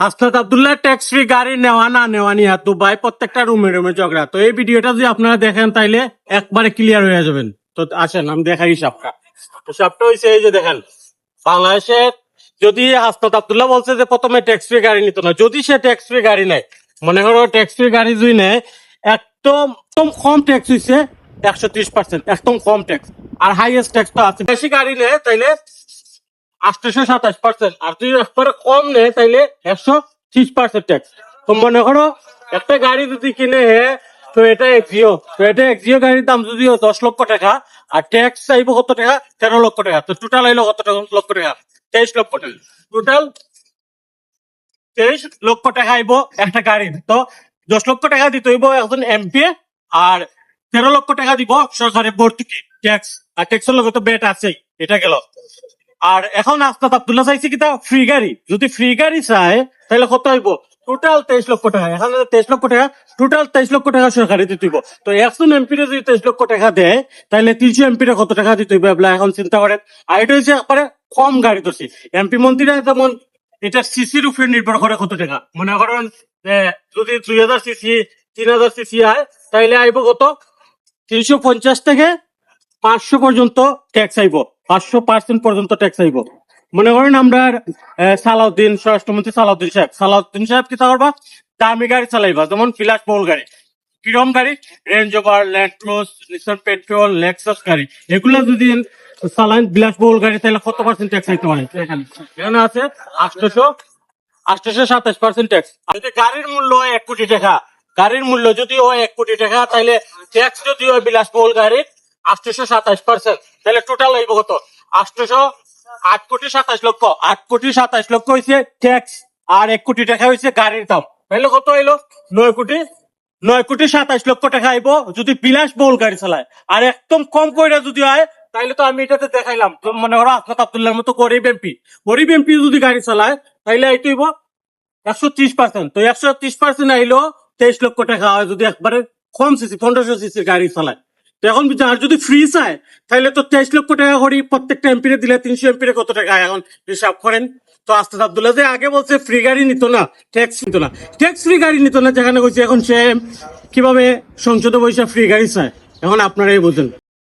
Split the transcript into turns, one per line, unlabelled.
Hasnat Abdullah tax free গাড়ি নেওয়া না নেওয়া নিয়ে দুবাই প্রত্যেকটা রুমে রুমে ঝগড়া। তো এই ভিডিওটা যদি আপনারা দেখেন তাইলে একবারে ক্লিয়ার হয়ে যাবেন। তো আসেন আমি দেখাই হিসাবটা। হিসাবটা হয়েছে এই যে দেখেন, বাংলাদেশে যদি হাসনাত আব্দুল্লাহ বলছে যে প্রথমে ট্যাক্স ফ্রি গাড়ি নিত না, যদি সে ট্যাক্স ফ্রি গাড়ি নেয়, মনে করো ট্যাক্স ফ্রি গাড়ি যদি নেয়, একদম একদম কম ট্যাক্স হয়েছে 130%, একদম কম ট্যাক্স। আর হাইয়েস্ট ট্যাক্স তো আছে। বেশি গাড়ি নেয় তাইলে 827%, আর যদি একবারে কম নেয় তাইলে 130% ট্যাক্স। তো মনে করো একটা গাড়ি যদি কিনে তো এটা এক্সিও, গাড়ির দাম যদিও 10 লক্ষ টাকা, আর ট্যাক্স চাইবো কত টাকা, 13 লক্ষ টাকা। তো টোটাল আইলো কত লক্ষ টাকা, 23 লক্ষ টাকা। টোটাল 23 লক্ষ টাকা আইবো একটা গাড়ির। তো 10 লক্ষ টাকা দিতে হইব একজন এমপি, আর 13 লক্ষ টাকা দিব সরকারের ভর্তুকি ট্যাক্স, আর ট্যাক্সের লগে তো বেট আছেই। এটা গেল। আর এখন হাসনাত আব্দুল্লাহ চাইছে কি তা ফ্রি গাড়ি। যদি ফ্রি গাড়ি চায় তাহলে কত হইব, টোটাল 23 লক্ষ টাকা। এখানে 23 লক্ষ টাকা, টোটাল 23 লক্ষ টাকা সরকারি দিতে হইব। তো 100 এমপিরে যদি 23 লক্ষ টাকা দেয় তাহলে 300 এমপিরে কত টাকা দিতে হইব আপনারা এখন চিন্তা করেন। আর এটা হচ্ছে একবারে কম গাড়ি ধরছি। এমপি মন্ত্রীরা যেমন এটা সিসির উপরে নির্ভর করে কত টাকা। মনে করেন যদি 2000 সিসি 3000 সিসি হয় তাহলে আইব কত, 350 থেকে 500 পর্যন্ত ট্যাক্স আইব, 500% পর্যন্ত ট্যাক্স আইব। মনে করেন আমরা সালাউদ্দিন, স্বরাষ্ট্রমন্ত্রী সালাউদ্দিন সাহেব কি করবা, দামি গাড়ি চালাইবা, যেমন বিলাসবহুল গাড়ি। কিরম গাড়ি, Range Rover, Land Cruiser, Nissan Patrol, Lexus গাড়ি, এগুলা যদি চালান বিলাসবহুল গাড়ি তাহলে কত পার্সেন্ট ট্যাক্স আইতে পারে। এখানে আছে 827% ট্যাক্স। যদি গাড়ির মূল্য হয় 1 কোটি টাকা, গাড়ির মূল্য যদি হয় 1 কোটি টাকা, তাহলে ট্যাক্স যদি হয় বিলাসবহুল গাড়ির 827%, তাহলে টোটাল হইব কত, 8 কোটি 27 লক্ষ। 8 কোটি 27 লক্ষ হয়েছে ট্যাক্স, আর 1 কোটি টাকা হয়েছে গাড়ির দাম। তাহলে কত হইলো, 9 কোটি 27 লক্ষ টাকা আইব যদি বিলাসবহুল গাড়ি চালায়। আর একদম কম কইরা যদি হয় তাহলে তো আমি এটাতে দেখাইলাম, মনে করো হাসনাত আব্দুল্লাহর মতো গরিব এমপি যদি গাড়ি চালায় তাহলে আইতে হইব 130%। তো 130% আইলো 23 লক্ষ টাকা হয় যদি একবারে কম সিসি 1500 সিসির গাড়ি চালায়। তো এখন আর যদি ফ্রি চায় তাহলে তো 23 লক্ষ টাকা করে প্রত্যেকটা এমপিরে দিলে 300 এমপিরে কত টাকা, এখন হিসাব করেন। তো হাসনাত আব্দুল্লাহ যে আগে বলছে ফ্রি গাড়ি নিত না, ট্যাক্স নিত না, ট্যাক্স ফ্রি গাড়ি নিত না যেখানে কইছে, এখন সে কিভাবে সংসদে বসে ফ্রি গাড়ি চায়, এখন আপনারাই বোঝেন।